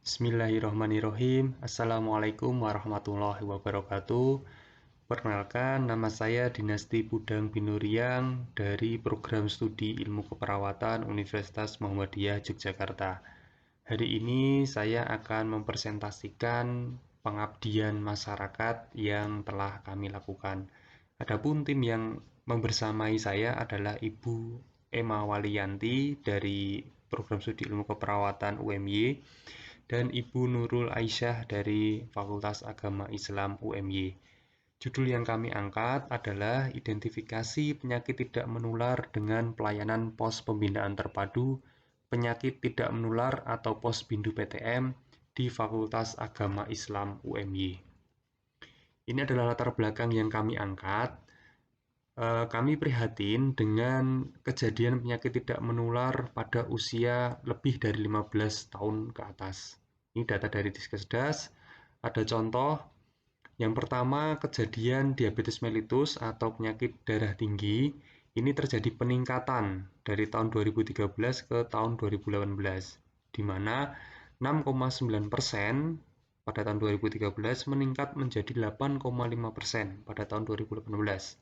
Bismillahirrahmanirrahim. Assalamualaikum warahmatullahi wabarakatuh. Perkenalkan, nama saya Dinasti Pudang Binuriang dari Program Studi Ilmu Keperawatan Universitas Muhammadiyah Yogyakarta. Hari ini saya akan mempresentasikan pengabdian masyarakat yang telah kami lakukan. Adapun tim yang membersamai saya adalah Ibu Emma Waliyanti dari Program Studi Ilmu Keperawatan UMY dan Ibu Nurul Aisyah dari Fakultas Agama Islam UMY. Judul yang kami angkat adalah identifikasi penyakit tidak menular dengan pelayanan pos pembinaan terpadu penyakit tidak menular atau pos bindu PTM di Fakultas Agama Islam UMY. Ini adalah latar belakang yang kami angkat. Kami prihatin dengan kejadian penyakit tidak menular pada usia lebih dari 15 tahun ke atas. Ini data dari Diskesdas. Ada contoh, yang pertama kejadian diabetes mellitus atau penyakit darah tinggi. Ini terjadi peningkatan dari tahun 2013 ke tahun 2018, di mana 6,9% pada tahun 2013 meningkat menjadi 8,5% pada tahun 2018.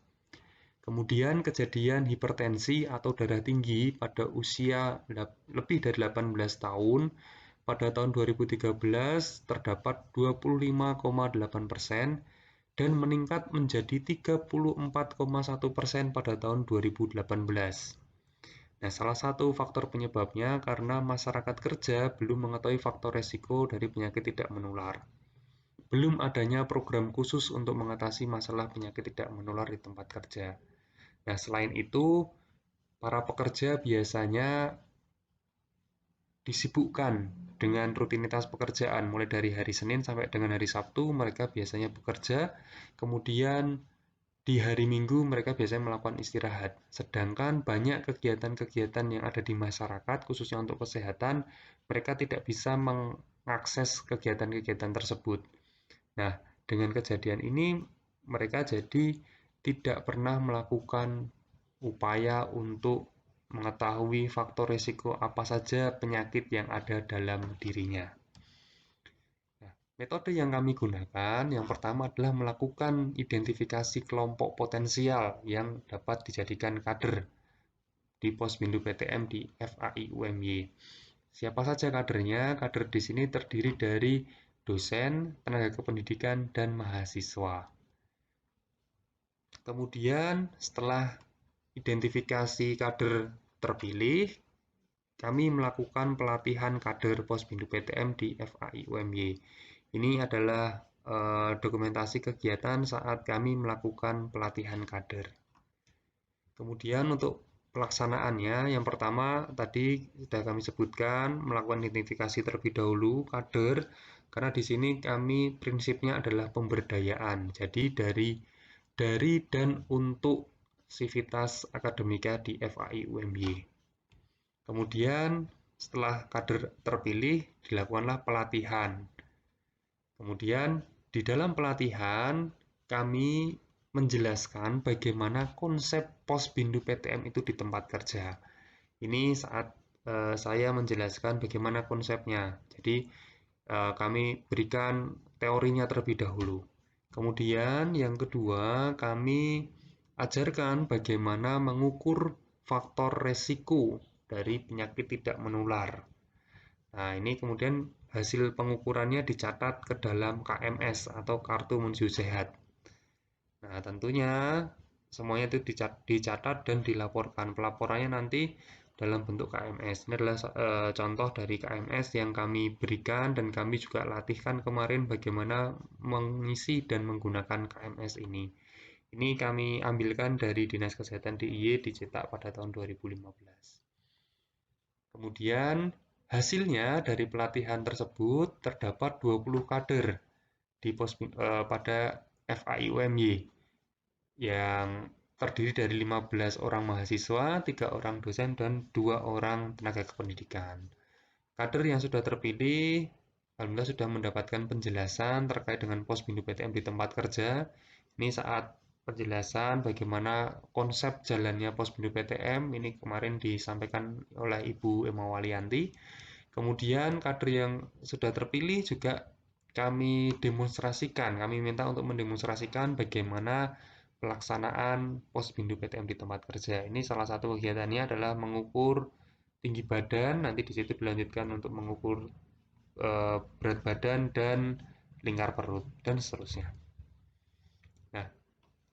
Kemudian kejadian hipertensi atau darah tinggi pada usia lebih dari 18 tahun pada tahun 2013 terdapat 25,8% dan meningkat menjadi 34,1% pada tahun 2018. Nah, salah satu faktor penyebabnya karena masyarakat kerja belum mengetahui faktor resiko dari penyakit tidak menular. Belum adanya program khusus untuk mengatasi masalah penyakit tidak menular di tempat kerja. Nah, selain itu, para pekerja biasanya disibukkan dengan rutinitas pekerjaan, mulai dari hari Senin sampai dengan hari Sabtu, mereka biasanya bekerja, kemudian di hari Minggu mereka biasanya melakukan istirahat. Sedangkan banyak kegiatan-kegiatan yang ada di masyarakat, khususnya untuk kesehatan, mereka tidak bisa mengakses kegiatan-kegiatan tersebut. Nah, dengan kejadian ini, mereka jadi tidak pernah melakukan upaya untuk mengetahui faktor risiko apa saja penyakit yang ada dalam dirinya. Nah, metode yang kami gunakan yang pertama adalah melakukan identifikasi kelompok potensial yang dapat dijadikan kader di pos bindu PTM di FAI UMY. Siapa saja kadernya? Kader di sini terdiri dari dosen, tenaga kependidikan, dan mahasiswa. Kemudian setelah identifikasi kader terpilih, kami melakukan pelatihan kader pos bindu PTM di FAI UMY. Ini adalah dokumentasi kegiatan saat kami melakukan pelatihan kader. Kemudian untuk pelaksanaannya, yang pertama tadi sudah kami sebutkan, melakukan identifikasi terlebih dahulu kader, karena di sini kami prinsipnya adalah pemberdayaan. Jadi dari dan untuk sivitas akademika di FAI UMY. Kemudian setelah kader terpilih, dilakukanlah pelatihan. Kemudian di dalam pelatihan, kami menjelaskan bagaimana konsep pos bindu PTM itu di tempat kerja. Ini saat saya menjelaskan bagaimana konsepnya. Jadi kami berikan teorinya terlebih dahulu. Kemudian yang kedua, kami ajarkan bagaimana mengukur faktor resiko dari penyakit tidak menular. Nah, ini kemudian hasil pengukurannya dicatat ke dalam KMS atau Kartu Menuju Sehat. Nah, tentunya semuanya itu dicatat dan dilaporkan. Pelaporannya nanti dalam bentuk KMS. Ini adalah contoh dari KMS yang kami berikan dan kami juga latihkan kemarin bagaimana mengisi dan menggunakan KMS ini. Ini kami ambilkan dari Dinas Kesehatan DIY dicetak pada tahun 2015. Kemudian hasilnya dari pelatihan tersebut terdapat 20 kader di pada FAI UMY yang terdiri dari 15 orang mahasiswa, 3 orang dosen, dan 2 orang tenaga kependidikan. Kader yang sudah terpilih, alhamdulillah sudah mendapatkan penjelasan terkait dengan pos bindu PTM di tempat kerja. Ini saat penjelasan bagaimana konsep jalannya pos bindu PTM, ini kemarin disampaikan oleh Ibu Emma Waliyanti. Kemudian kader yang sudah terpilih juga kami demonstrasikan, kami minta untuk mendemonstrasikan bagaimana pelaksanaan Posbindu PTM di tempat kerja. Ini salah satu kegiatannya adalah mengukur tinggi badan, nanti di situ dilanjutkan untuk mengukur berat badan dan lingkar perut, dan seterusnya. Nah,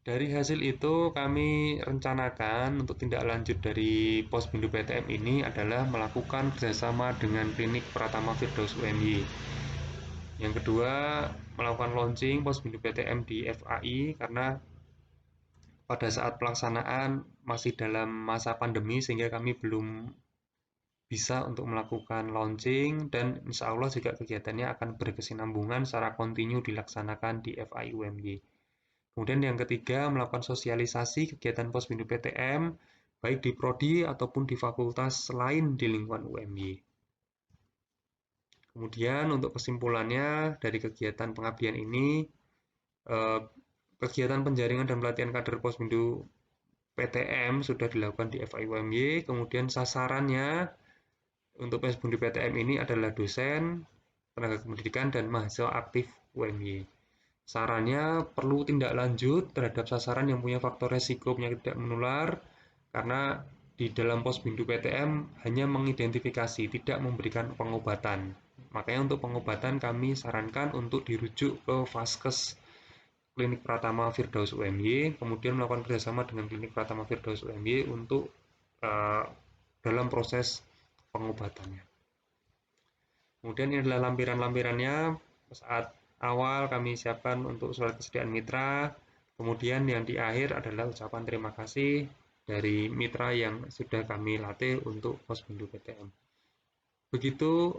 dari hasil itu kami rencanakan untuk tindak lanjut dari Posbindu PTM ini adalah melakukan kerjasama dengan Klinik Pratama Firdaus UMY. Yang kedua, melakukan launching Posbindu PTM di FAI karena pada saat pelaksanaan masih dalam masa pandemi sehingga kami belum bisa untuk melakukan launching, dan insya Allah juga kegiatannya akan berkesinambungan secara kontinu dilaksanakan di FAI UMY. Kemudian yang ketiga, melakukan sosialisasi kegiatan Posbindu PTM, baik di prodi ataupun di fakultas lain di lingkungan UMY. Kemudian untuk kesimpulannya dari kegiatan pengabdian ini, kegiatan penjaringan dan pelatihan kader Posbindu PTM sudah dilakukan di FAI UMY, kemudian sasarannya untuk Posbindu PTM ini adalah dosen, tenaga kependidikan, dan mahasiswa aktif UMY. Sarannya perlu tindak lanjut terhadap sasaran yang punya faktor resiko penyakit tidak menular, karena di dalam Posbindu PTM hanya mengidentifikasi, tidak memberikan pengobatan. Makanya untuk pengobatan kami sarankan untuk dirujuk ke Vaskes Klinik Pratama Firdaus UMY, kemudian melakukan kerjasama dengan Klinik Pratama Firdaus UMY untuk dalam proses pengobatannya. Kemudian ini adalah lampiran-lampirannya saat awal kami siapkan untuk surat kesediaan mitra, kemudian yang di akhir adalah ucapan terima kasih dari mitra yang sudah kami latih untuk Posbindu PTM. Begitu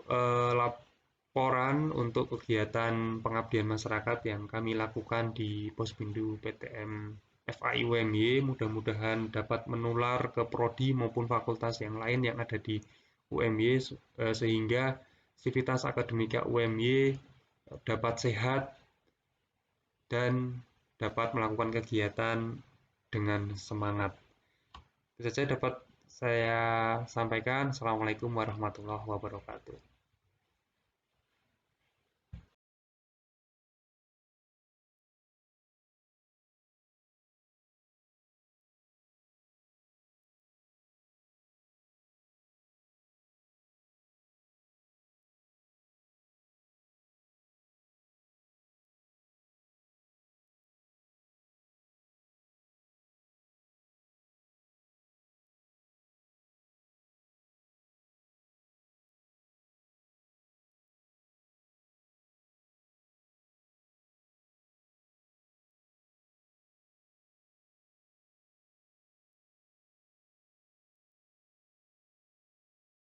laporan untuk kegiatan pengabdian masyarakat yang kami lakukan di Posbindu PTM FAI UMY, mudah-mudahan dapat menular ke prodi maupun fakultas yang lain yang ada di UMY sehingga aktivitas akademika UMY dapat sehat dan dapat melakukan kegiatan dengan semangat. Itu saja dapat saya sampaikan. Assalamualaikum warahmatullahi wabarakatuh.